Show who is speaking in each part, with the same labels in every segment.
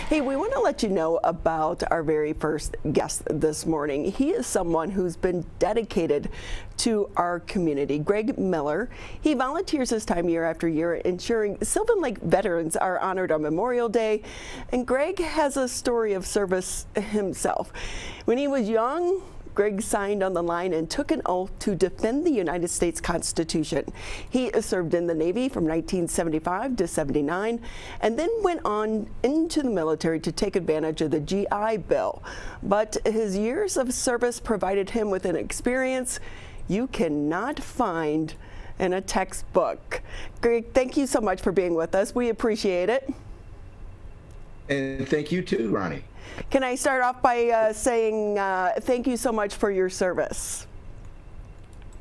Speaker 1: Hey, we want to let you know about our very first guest this morning. He is someone who's been dedicated to our community. Greg Miller. He volunteers his time year after year ensuring Sylvan Lake veterans are honored on Memorial Day. And Greg has a story of service himself. When he was young, Greg signed on the line and took an oath to defend the United States Constitution. He served in the Navy from 1975 to 79 and then went on into the military to take advantage of the GI Bill. But his years of service provided him with an experience you cannot find in a textbook. Greg, thank you so much for being with us. We appreciate it.
Speaker 2: And thank you too, Ronnie.
Speaker 1: Can I start off by saying thank you so much for your service?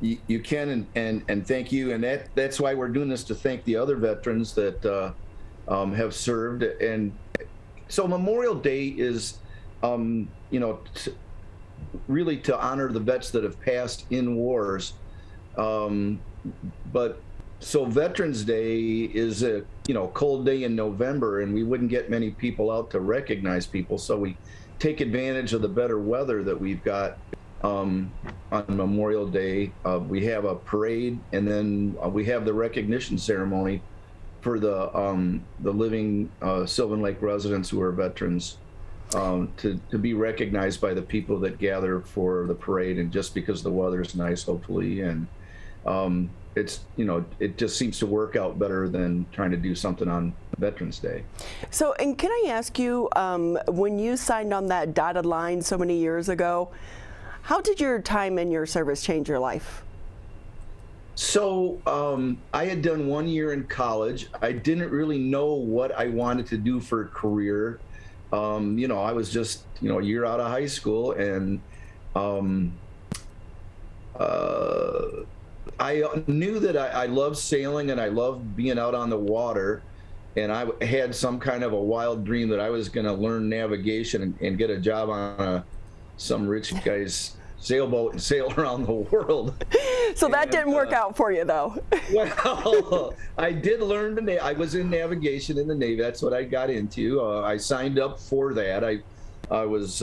Speaker 2: You can, and thank you, and that's why we're doing this, to thank the other veterans that have served. And so Memorial Day is, really to honor the vets that have passed in wars. But so Veterans Day is a cold day in November, and we wouldn't get many people out to recognize people. So we take advantage of the better weather that we've got on Memorial Day. We have a parade, and then we have the recognition ceremony for the living Sylvan Lake residents who are veterans, to be recognized by the people that gather for the parade. And just because the weather is nice, hopefully, and it's, it just seems to work out better than trying to do something on Veterans Day. So,
Speaker 1: and can I ask you, when you signed on that dotted line so many years ago, how did your time in your service change your life?
Speaker 2: So I had done 1 year in college. I didn't really know what I wanted to do for a career. I was just, a year out of high school, and I knew that I loved sailing and I loved being out on the water, and I had some kind of a wild dream that I was going to learn navigation and get a job on some rich guy's sailboat and sail around the world.
Speaker 1: So that didn't work out for you, though.
Speaker 2: Well, I did learn I was in navigation in the Navy. That's what I got into. I signed up for that. I was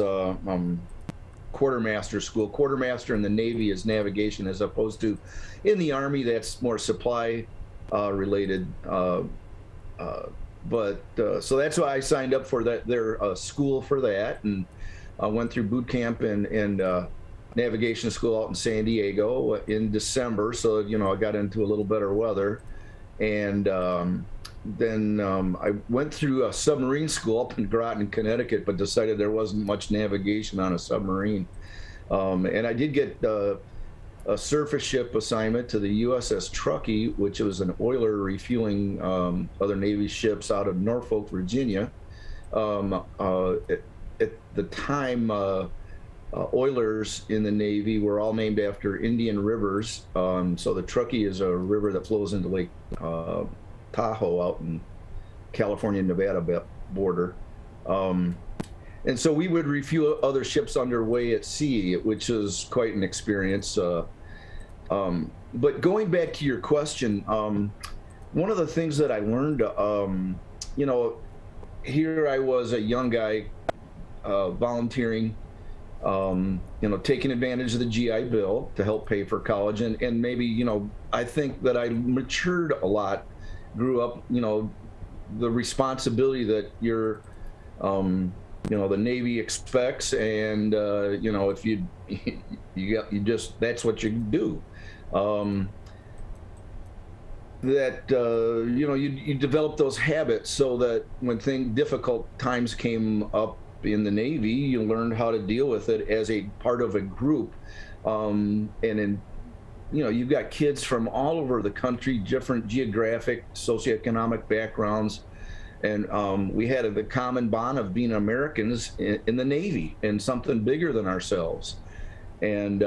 Speaker 2: quartermaster school. Quartermaster in the Navy is navigation, as opposed to in the Army, that's more supply related. So that's why I signed up for their school for that, and I went through boot camp and navigation school out in San Diego in December. So I got into a little better weather, and then I went through a submarine school up in Groton, Connecticut, but decided there wasn't much navigation on a submarine. And I did get a surface ship assignment to the USS Truckee, which was an oiler refueling other Navy ships out of Norfolk, Virginia. At the time, oilers in the Navy were all named after Indian rivers. So the Truckee is a river that flows into Lake Tahoe out in California-Nevada border. And so we would refuel other ships underway at sea, which is quite an experience. But going back to your question, one of the things that I learned, here I was a young guy volunteering, taking advantage of the GI Bill to help pay for college. And maybe, I think that I matured a lot, grew up, the responsibility that you're, the Navy expects, and if you just, that's what you do. You develop those habits so that when difficult times came up in the Navy, you learned how to deal with it as a part of a group. You've got kids from all over the country, different geographic, socioeconomic backgrounds. And we had the common bond of being Americans in the Navy and something bigger than ourselves. And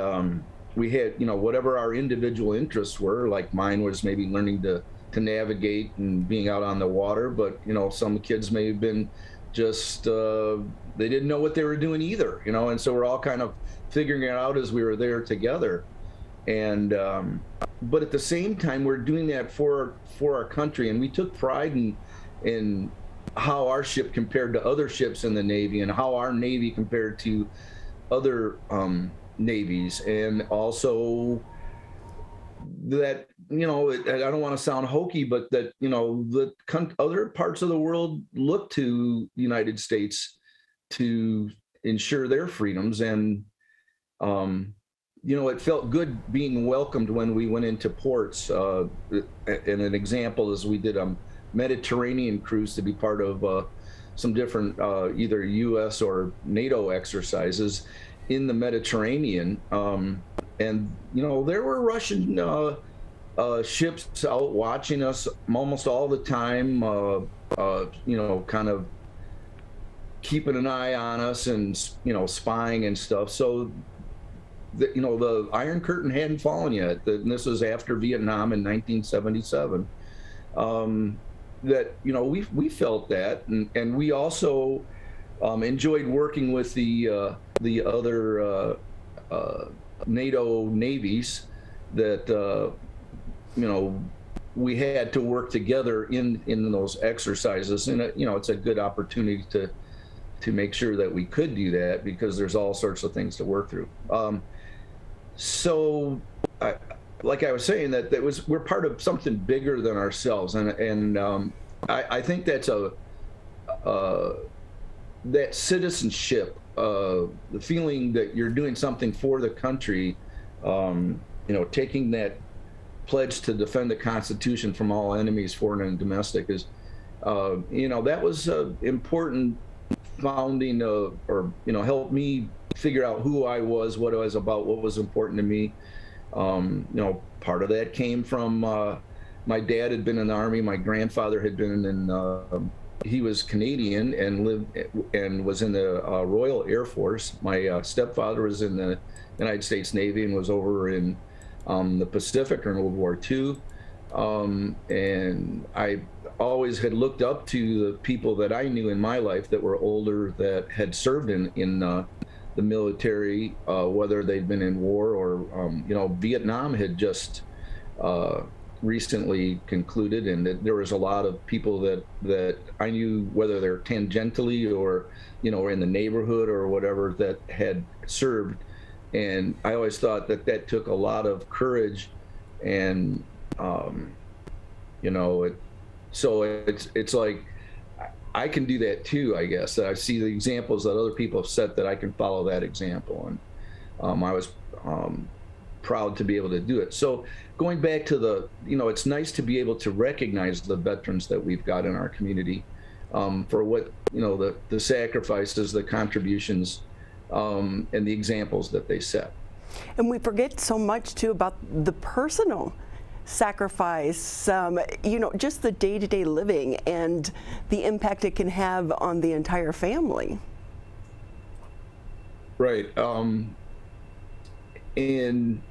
Speaker 2: we had, whatever our individual interests were, like mine was maybe learning to navigate and being out on the water. But, some kids may have been just, they didn't know what they were doing either, and so we're all kind of figuring it out as we were there together. And but at the same time, we're doing that for our country, and we took pride in how our ship compared to other ships in the Navy, and how our Navy compared to other navies, and also that, you know, I don't want to sound hokey, but that, you know, the other parts of the world look to the United States to ensure their freedoms. And you know, it felt good being welcomed when we went into ports. And an example is we did a Mediterranean cruise to be part of some different either U.S. or NATO exercises in the Mediterranean. And, you know, there were Russian ships out watching us almost all the time, you know, kind of keeping an eye on us and, you know, spying and stuff. So, you know, the Iron Curtain hadn't fallen yet. And this was after Vietnam in 1977. That, you know, we felt that, and we also enjoyed working with the other NATO navies that, you know, we had to work together in those exercises. And, you know, it's a good opportunity to make sure that we could do that, because there's all sorts of things to work through. So, like I was saying, we're part of something bigger than ourselves, and I think that's that citizenship, the feeling that you're doing something for the country, you know, taking that pledge to defend the Constitution from all enemies, foreign and domestic, is, you know, that was important founding, or, you know, helped me figure out who I was, what I was about, what was important to me. You know, part of that came from my dad had been in the Army. My grandfather had been in, he was Canadian and lived and was in the Royal Air Force. My stepfather was in the United States Navy and was over in the Pacific during World War II. And I always had looked up to the people that I knew in my life that were older, that had served in the military, whether they'd been in war or, you know, Vietnam had just recently concluded, and there was a lot of people that I knew, whether they're tangentially or, you know, or in the neighborhood or whatever, that had served. And I always thought that took a lot of courage, and you know, so it's like I can do that too, I guess. That I see the examples that other people have set, that I can follow that example, and I was proud to be able to do it. So going back to the, you know, it's nice to be able to recognize the veterans that we've got in our community for what, you know, the sacrifices, the contributions, and the examples that they set.
Speaker 1: And we forget so much too about the personal sacrifice, you know, just the day-to-day living and the impact it can have on the entire family.
Speaker 2: Right. And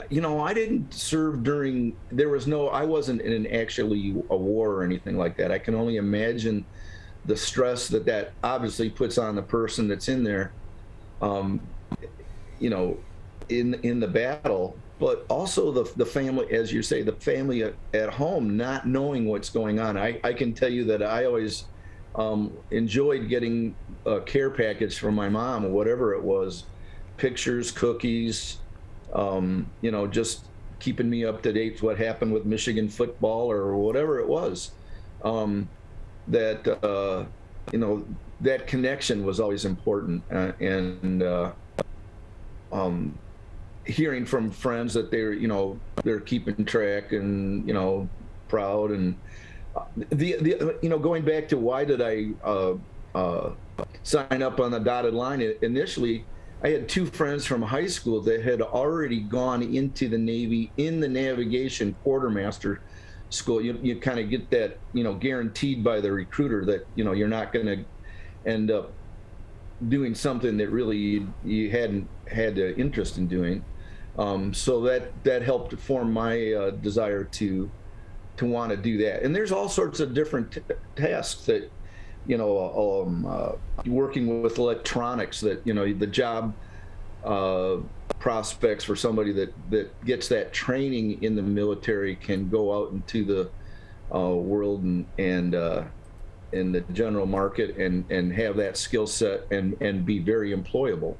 Speaker 2: you know, I didn't serve during, I wasn't in actually a war or anything like that. I can only imagine the stress that obviously puts on the person that's in there, you know, in the battle, but also the family, as you say, the family at home, not knowing what's going on. I can tell you that I always enjoyed getting a care package from my mom, or whatever it was, pictures, cookies, you know, just keeping me up to date with what happened with Michigan football or whatever it was. That you know, that connection was always important, and hearing from friends that they're keeping track and, you know, proud. And the you know, going back to why did I sign up on the dotted line initially, I had two friends from high school that had already gone into the Navy in the navigation quartermaster school. You kind of get that, you know, guaranteed by the recruiter that, you know, you're not going to end up doing something that really you hadn't had interest in doing. So that helped form my desire to want to do that. And there's all sorts of different tasks that, you know, working with electronics, that, you know, the job prospects for somebody that gets that training in the military can go out into world and in the general market, and have that skill set and be very employable.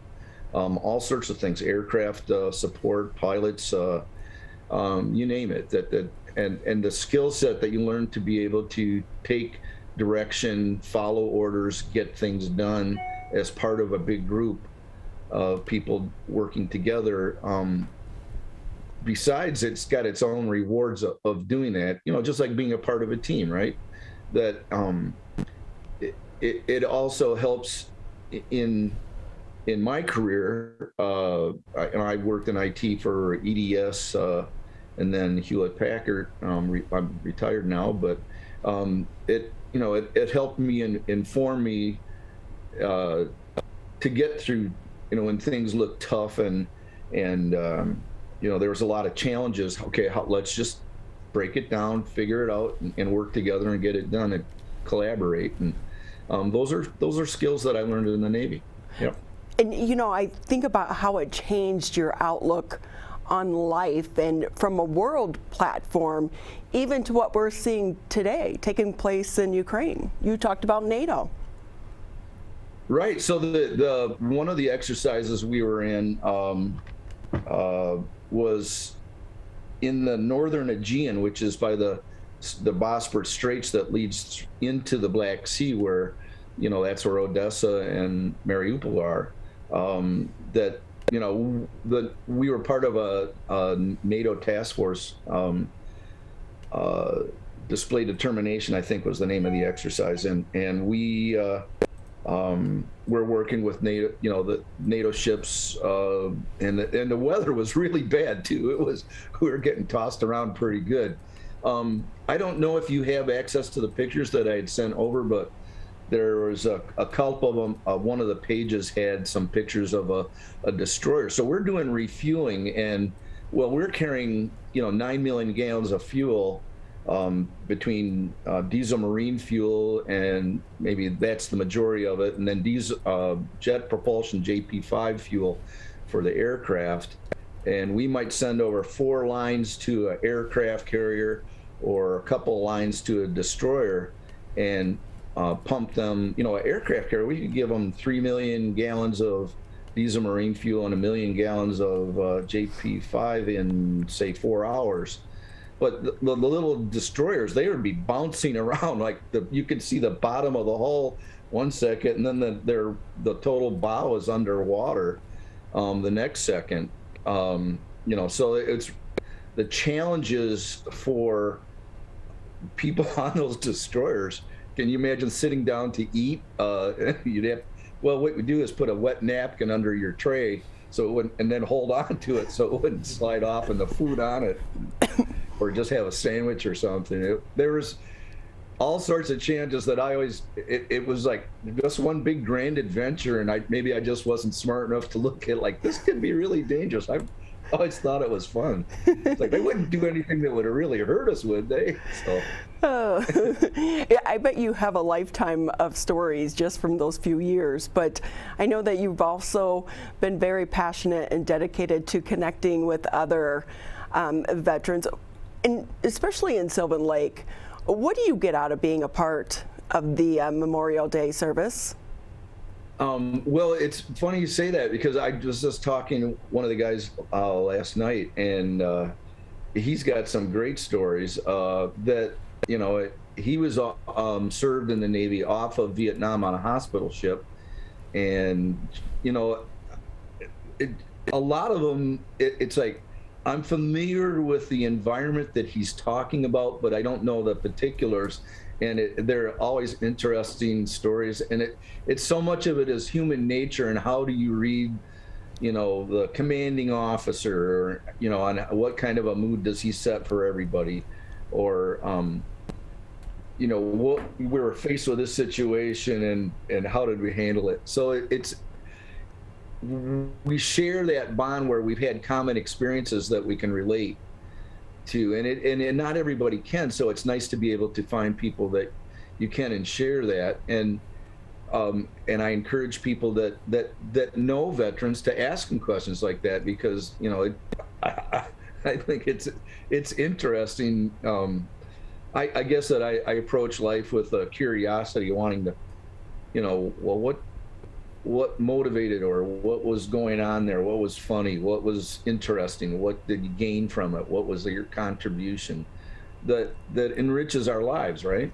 Speaker 2: All sorts of things, aircraft support, pilots, you name it. And the skill set that you learn to be able to take direction, follow orders, get things done as part of a big group of people working together. Besides, it's got its own rewards of doing that, just like being a part of a team, right? That it also helps in my career. I worked in IT for EDS and then Hewlett Packard. I'm retired now, but it helped me and inform me to get through, when things look tough and there was a lot of challenges. Okay, let's just break it down, figure it out, and work together and get it done and collaborate. And those are skills that I learned in the Navy. Yep.
Speaker 1: And I think about how it changed your outlook on life, and from a world platform, even to what we're seeing today taking place in Ukraine. You talked about NATO.
Speaker 2: Right. So the one of the exercises we were in was in the northern Aegean, which is by the Bosporus Straits that leads into the Black Sea, where that's where Odessa and Mariupol are. We were part of a NATO task force. Display Determination, I think, was the name of the exercise, and we we're working with NATO, the NATO ships, and the weather was really bad too. We were getting tossed around pretty good. I don't know if you have access to the pictures that I had sent over, but there was a couple of them. One of the pages had some pictures of a destroyer. So we're doing refueling, and we're carrying 9 million gallons of fuel between diesel marine fuel, and maybe that's the majority of it, and then diesel jet propulsion JP5 fuel for the aircraft. And we might send over 4 lines to an aircraft carrier or a couple of lines to a destroyer, and pump them. An aircraft carrier, we could give them 3 million gallons of diesel marine fuel and 1 million gallons of JP5 in, say, 4 hours. But the little destroyers, they would be bouncing around like you could see the bottom of the hull 1 second, and then the total bow is underwater the next second. So it's the challenges for people on those destroyers. Can you imagine sitting down to eat? What we do is put a wet napkin under your tray, so it wouldn't, and then hold on to it so it wouldn't slide off, and the food on it, or just have a sandwich or something. There was all sorts of challenges that it was like just one big grand adventure, and maybe I just wasn't smart enough to look at like, this could be really dangerous. I always thought it was fun. It's like, they wouldn't do anything that would have really hurt us, would they? So.
Speaker 1: Oh. Yeah, I bet you have a lifetime of stories just from those few years, but I know that you've also been very passionate and dedicated to connecting with other veterans, and especially in Sylvan Lake. What do you get out of being a part of the Memorial Day service?
Speaker 2: Well, it's funny you say that, because I was just talking to one of the guys last night, and he's got some great stories that, he was served in the Navy off of Vietnam on a hospital ship, and, a lot of them, it's like, I'm familiar with the environment that he's talking about, but I don't know the particulars. And they're always interesting stories. And it's so much of it is human nature, and how do you read, the commanding officer, or, on what kind of a mood does he set for everybody, or, what we were faced with this situation, and how did we handle it? So we share that bond where we've had common experiences that we can relate to, and not everybody can. So it's nice to be able to find people that you can and share that. And I encourage people that know veterans to ask them questions like that, because I think it's interesting I guess that I approach life with a curiosity, wanting to, well, what motivated, or what was going on there? What was funny? What was interesting? What did you gain from it? What was your contribution that enriches our lives, right?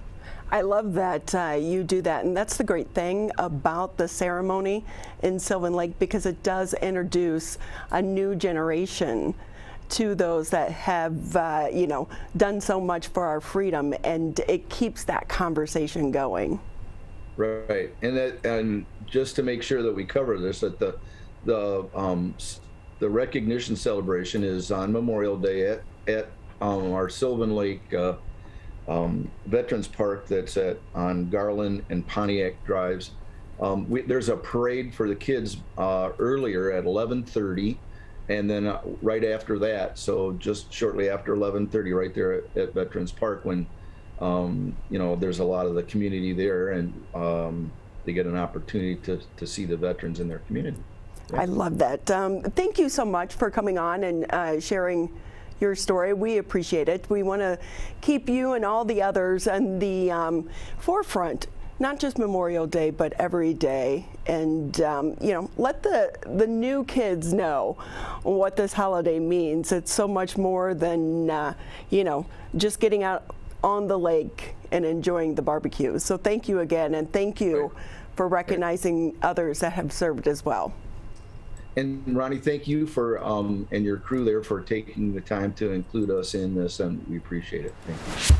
Speaker 1: I love that you do that, and that's the great thing about the ceremony in Sylvan Lake, because it does introduce a new generation to those that have, done so much for our freedom, and it keeps that conversation going.
Speaker 2: Right, and just to make sure that we cover this, that the recognition celebration is on Memorial Day at our Sylvan Lake Veterans Park, that's on Garland and Pontiac Drives. There's a parade for the kids earlier at 11:30, and then right after that, so just shortly after 11:30, right there at Veterans Park, when there's a lot of the community there, and they get an opportunity to see the veterans in their community. Yeah.
Speaker 1: I love that. Thank you so much for coming on and sharing your story. We appreciate it. We want to keep you and all the others on the forefront, not just Memorial Day, but every day. And, let the new kids know what this holiday means. It's so much more than, just getting out on the lake and enjoying the barbecue. So thank you again, and thank you for recognizing others that have served as well.
Speaker 2: And Ronnie, thank you for and your crew there for taking the time to include us in this, and we appreciate it. Thank you.